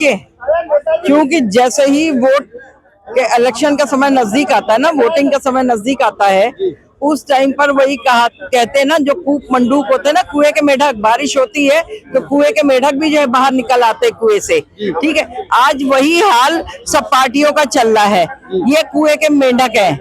के, क्योंकि जैसे ही वोट के इलेक्शन का समय नजदीक आता है ना, वोटिंग का समय नजदीक आता है, उस टाइम पर वही कहते हैं ना, जो कूप मंडूक होते हैं ना, कुएं के मेढक, बारिश होती है तो कुएं के मेढक भी जो है बाहर निकल आते हैं कुएं से। ठीक है, आज वही हाल सब पार्टियों का चल रहा है, ये कुएं के मेढक है।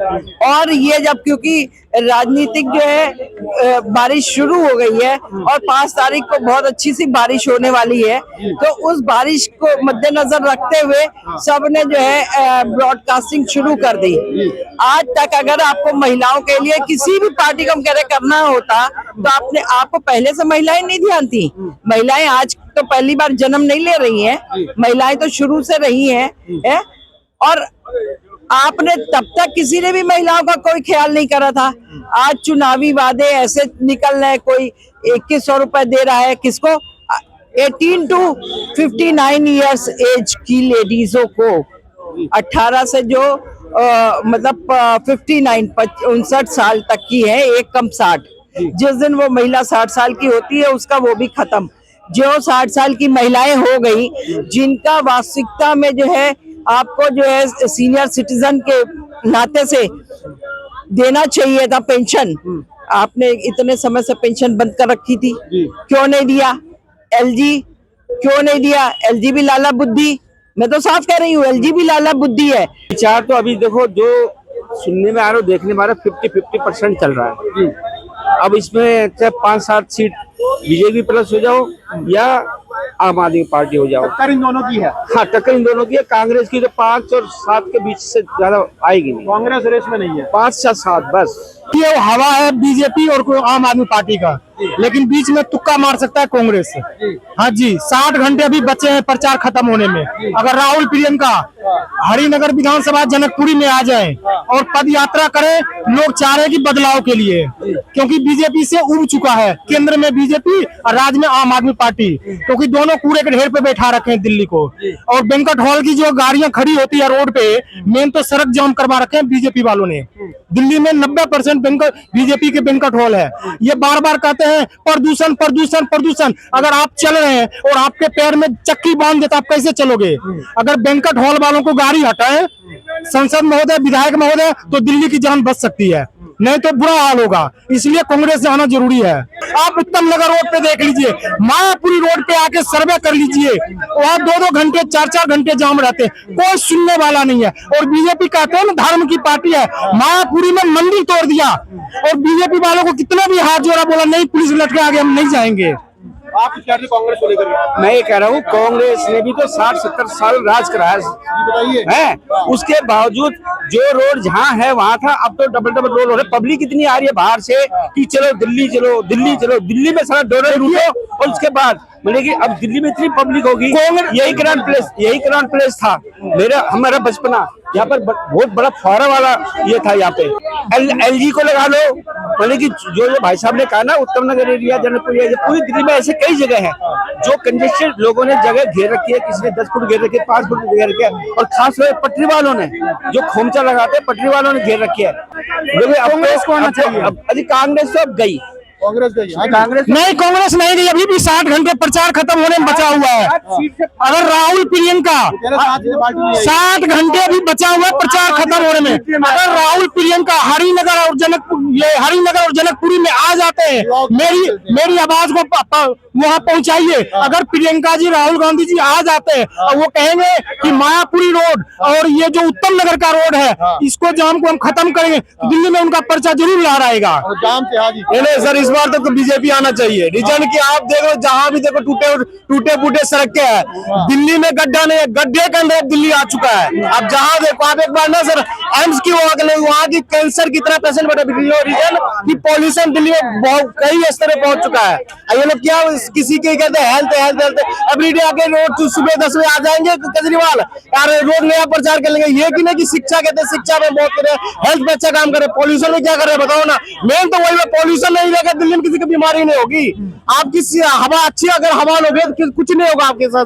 और ये जब क्योंकि राजनीतिक जो है बारिश शुरू हो गई है और 5 तारीख को बहुत अच्छी सी बारिश होने वाली है, तो उस बारिश को मद्देनजर रखते हुए सबने जो है ब्रॉडकास्टिंग शुरू कर दी। आज तक अगर आपको महिलाओं के लिए किसी भी पार्टी को करना होता तो आपको पहले से महिलाएं नहीं ध्यान थी। महिलाएं आज तो पहली बार जन्म नहीं ले रही हैं, महिलाएं तो शुरू से रही हैं, और आपने तब तक किसी ने भी महिलाओं का कोई ख्याल नहीं करा था। आज चुनावी वादे ऐसे निकल रहे, कोई 2100 रुपए दे रहा है किसको, 18 to 59 ईयर्स एज की लेडीजों को, 18 से जो मतलब 59 साल तक की है, एक कम 60। जिस दिन वो महिला 60 साल की होती है उसका वो भी खत्म। जो 60 साल की महिलाएं हो गई, जिनका वास्तविकता में जो है आपको जो है सीनियर सिटीजन के नाते से देना चाहिए था पेंशन, आपने इतने समय से पेंशन बंद कर रखी थी, क्यों नहीं दिया? एलजी क्यों नहीं दिया? एलजी भी लाला बुद्धि, मैं तो साफ कह रही हूँ, एलजी भी लाला बुद्धि है। विचार तो अभी देखो, जो सुनने में आ रहा, देखने में आ रहा, 50-50% चल रहा है। अब इसमें चाहे 5-7 सीट बीजेपी प्लस हो जाओ या आम आदमी पार्टी हो जाओ, टक्कर इन दोनों की है। हाँ, टक्कर इन दोनों की है। कांग्रेस की तो 5 और 7 के बीच से ज्यादा आएगी नहीं, कांग्रेस रेस में नहीं है। 5 या 7 बस। ये हवा है बीजेपी और कोई आम आदमी पार्टी का, लेकिन बीच में तुक्का मार सकता है कांग्रेस। हाँ जी, 60 घंटे अभी बचे हैं प्रचार खत्म होने में। अगर राहुल प्रियंका हरिनगर विधानसभा जनकपुरी में आ जाए और पद यात्रा करें, लोग चाह रहे हैं कि बदलाव के लिए, क्योंकि बीजेपी से उब चुका है केंद्र में बीजेपी और राज्य में आम आदमी पार्टी, क्योंकि दोनों कूड़े के ढेर पे बैठा रखे हैं दिल्ली को। और बैंक्वेट हॉल की जो गाड़ियां खड़ी होती है रोड पे, मेन तो सड़क जाम करवा रखे हैं बीजेपी वालों ने। दिल्ली में 90% बीजेपी के बैंक्वेट हॉल है। ये बार बार कहते हैं प्रदूषण प्रदूषण प्रदूषण। अगर आप चल रहे हैं और आपके पैर में चक्की बांध देता, आप कैसे चलोगे? अगर बैंक्वेट हॉल वालों को गाड़ी हटाए संसद महोदय, विधायक महोदय, तो दिल्ली की जान बच सकती है, नहीं तो बुरा हाल होगा। इसलिए कांग्रेस जाना जरूरी है। आप उत्तम नगर रोड पे देख लीजिए, मायापुरी रोड पे आके सर्वे कर लीजिए, वहाँ 2-2 घंटे 4-4 घंटे जाम रहते हैं, कोई सुनने वाला नहीं है। और बीजेपी कहते हैं ना धर्म की पार्टी है, मायापुरी में मंदिर तोड़ दिया और बीजेपी वालों को कितना भी हाथ जोड़ा, बोला नहीं पुलिस लटके आगे हम नहीं जाएंगे। आप क्या कांग्रेस को लेकर? मैं ये कह रहा हूँ, कांग्रेस ने भी तो 60-70 साल राज कराया है, उसके बावजूद जो रोड जहाँ है वहाँ था, अब तो डबल डबल रोड हो रहे। पब्लिक इतनी आ रही है बाहर से कि चलो दिल्ली चलो, दिल्ली चलो, दिल्ली में सारा डोनर लूटो, और उसके बाद मतलब कि अब दिल्ली में इतनी पब्लिक होगी। यही ग्रांड प्लेस था हमारा बचपना, यहाँ पर बहुत बड़ा फुहारा वाला ये था। यहाँ पे एलजी को लगा लो, मतलब कि जो भाई साहब ने कहा ना, उत्तम नगर एरिया, जनकपुर एरिया, पूरी दिल्ली में ऐसे कई जगह है जो कंजेस्टेड लोगों ने जगह घेर रखी है। किसी ने 10 फुट घेर रखी है, 5 फुट घेर रखी है, और खास कर पटरी वालों ने जो खोमचा लगाते हैं, पटरी वालों ने घेर रखी है। कांग्रेस को आना चाहिए। अभी कांग्रेस तो अब गई, कांग्रेस गई। कांग्रेस नहीं गई, अभी भी 60 घंटे प्रचार खत्म होने में बचा हुआ है। अगर राहुल प्रियंका 60 घंटे अभी बचा हुआ है प्रचार खत्म होने में, अगर राहुल प्रियंका हरिनगर और जनकपुरी में आ जाते हैं, मेरी आवाज को वहाँ पहुँचाइए। अगर प्रियंका जी, राहुल गांधी जी आ जाते हैं और वो कहेंगे कि मायापुरी रोड और ये जो उत्तम नगर का रोड है, इसको जाम को हम खत्म करेंगे, तो दिल्ली में उनका पर्चा जरूर लहराएगा। सर, इस बार तो बीजेपी आना चाहिए। रीजन की आप देखो, जहाँ भी देखो टूटे फूटे सड़क के है, दिल्ली में गड्ढा नहीं है, गड्ढे के अंदर दिल्ली आ चुका है। अब जहाँ देखो, आप एक बार ना सर एम्स की वहाँ की कैंसर कितना पेशेंट बढ़ा, रीजन की पॉल्यूशन दिल्ली में बहुत कई स्तर पे पहुंच चुका है। ये लोग क्या किसी के कहते हैं हेल्थ एवरीडे आके रोड सुबह 10 बजे आ जाएंगे केजरीवाल, यार रोड नया प्रचार कर लेंगे। ये कि नहीं कि शिक्षा कहते हैं, शिक्षा में बहुत करे, हेल्थ में अच्छा काम करे, पॉल्यूशन में क्या कर रहे हैं बताओ ना। मेन तो वही है, पॉल्यूशन नहीं रहेगा दिल्ली में किसी की बीमारी नहीं होगी। आपकी हवा अच्छी, अगर हवा लोगे तो कुछ नहीं होगा आपके साथ।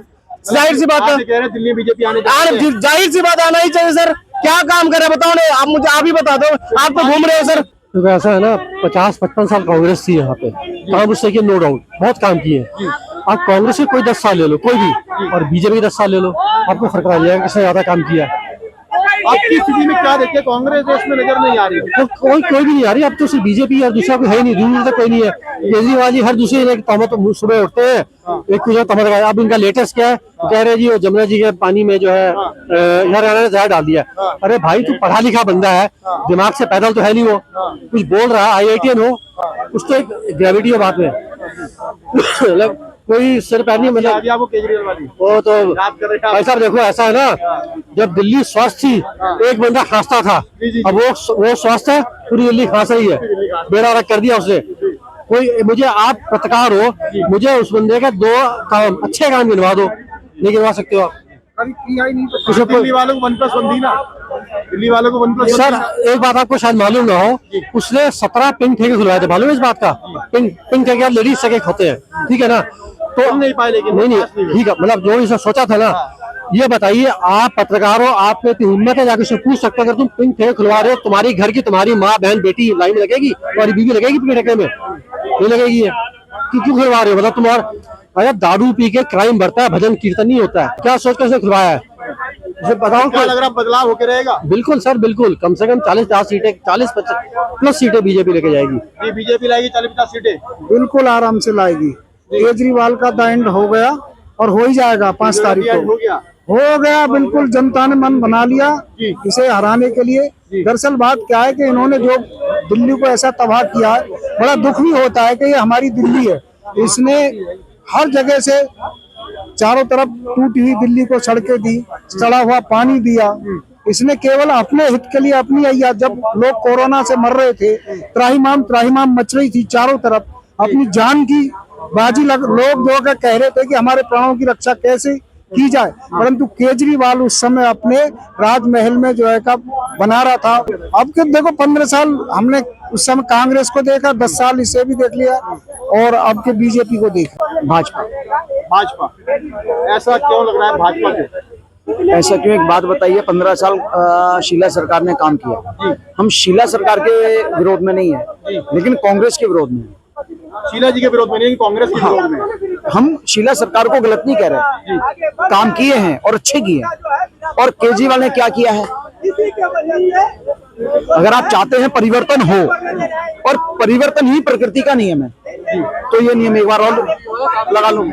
जाहिर सी बात है, दिल्ली बीजेपी आने जाहिर सी बात आना ही चाहिए सर। क्या काम करे बताओ ना, आप मुझे आप ही बता दो, आप तो घूम रहे हो सर। तो ऐसा है ना, 50-55 साल कांग्रेस थी यहाँ पे, काम उससे किया, नो डाउट बहुत काम किए, आप कांग्रेस के कोई 10 साल ले लो, कोई भी, और बीजेपी 10 साल ले लो, आपको फर्क आ जाएगा किसने ज्यादा काम किया। आपकी स्थिति में क्या देखिए, कांग्रेस देश में नजर नहीं आ रही है। तो कोई भी नहीं आ रही, अब तो सिर्फ बीजेपी और दूसरा कोई है ही नहीं, दूर तक कोई नहीं है। केजरीवाल जी हर दूसरे एक तहमत सुबह उठते हैं, एक कुछ तहमत लगाया। अब इनका लेटेस्ट क्या है, कह रहे जी वो जमुना जी के पानी में जो है यहाँ जहर डाल दिया। अरे भाई तू पढ़ा लिखा बंदा है, दिमाग से पैदल तो है नहीं, वो कुछ बोल रहा है, IITian हो, कुछ तो एक ग्रेविटी है बात में। मतलब कोई सिर पैर नहीं, मतलब वो केजरीवाल वाली वो तो याद कर रहे हैं आप। भाई साहब देखो ऐसा है ना, जब दिल्ली स्वस्थ थी एक बंदा खांसता था, अब वो स्वस्थ है, पूरी दिल्ली खांस रही है, बेड़ा रख कर दिया उसने। कोई मुझे, आप पत्रकार हो, मुझे उस बंदे का 2 काम अच्छे काम गिनवा दो, नहीं गिनवा सकते हो आप। दिल्ली वालों को 1+1 दी ना, दिल्ली वालों को 1+1 सर एक बात आपको शायद मालूम ना हो, उसने 17 पिंक ठेके खुलवाए थे, मालूम है इस बात का? पिंक ठेके लेडीज सके होते हैं, ठीक है ना, तो नहीं पाए, लेकिन नहीं ठीक है, मतलब जो इसने सोचा था ना। ये बताइए, आप पत्रकार हो, आप में इतनी हिम्मत है जाकर उससे पूछ सकते हो, अगर तुम पिंक ठेके खुलवा रहे हो, तुम्हारी घर की तुम्हारी माँ बहन बेटी लाइन में लगेगी, तुम्हारी बीवी लगेगी पिंक ठेके में? नहीं लगेगी है कि क्यों खुलवा रहे हो? मतलब तुम्हारा, अरे दारू पी के क्राइम बढ़ता है, भजन कीर्तन नहीं होता है, क्या सोच कर उसने खुलवाया है? मुझे बताओ, क्या लग रहा है बदलाव होके रहेगा? बिल्कुल सर बिल्कुल, कम से कम 40-50 सीटें, 40-50+ सीटें बीजेपी लेके जाएगी। ये बीजेपी लाएगी 40-50 सीटें। बिल्कुल आराम से लाएगी। केजरीवाल का द एंड हो गया और हो ही जाएगा 5 तारीख हो को, गया। हो गया बिल्कुल। जनता ने मन बना लिया इसे हराने के लिए। दरअसल बात क्या है कि इन्होंने जो दिल्ली को ऐसा तबाह किया है, बड़ा दुख भी होता है कि ये हमारी दिल्ली है। इसने हर जगह से चारों तरफ टूटी हुई दिल्ली को सड़कें दी, सड़ा हुआ पानी दिया। इसने केवल अपने हित के लिए, अपनी अय्या, जब लोग कोरोना से मर रहे थे, त्राहिमाम मच रही थी चारों तरफ, अपनी जान की बाजी लोग जो है कह रहे थे कि हमारे प्राणों की रक्षा कैसे की जाए, परंतु केजरीवाल उस समय अपने राजमहल में जो है का बना रहा था। अब के देखो 15 साल हमने उस समय कांग्रेस को देखा, 10 साल इसे भी देख लिया, और अब के बीजेपी को देखा। भाजपा ऐसा क्यों लग रहा है भाजपा को? ऐसा क्यों, एक बात बताइए। 15 साल शीला सरकार ने काम किया। हम शीला सरकार के विरोध में नहीं है, लेकिन कांग्रेस के विरोध में है। शीला जी के विरोध में नहीं, कांग्रेस के विरोध में। हम शीला सरकार को गलत नहीं कह रहे, काम किए हैं और अच्छे किए हैं। और केजरीवाल ने क्या किया है? अगर आप चाहते हैं परिवर्तन हो, और परिवर्तन ही प्रकृति का नियम है, तो ये नियम एक बार और लगा लो,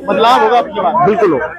बदलाव होगा आपकी बात। बिल्कुल होगा।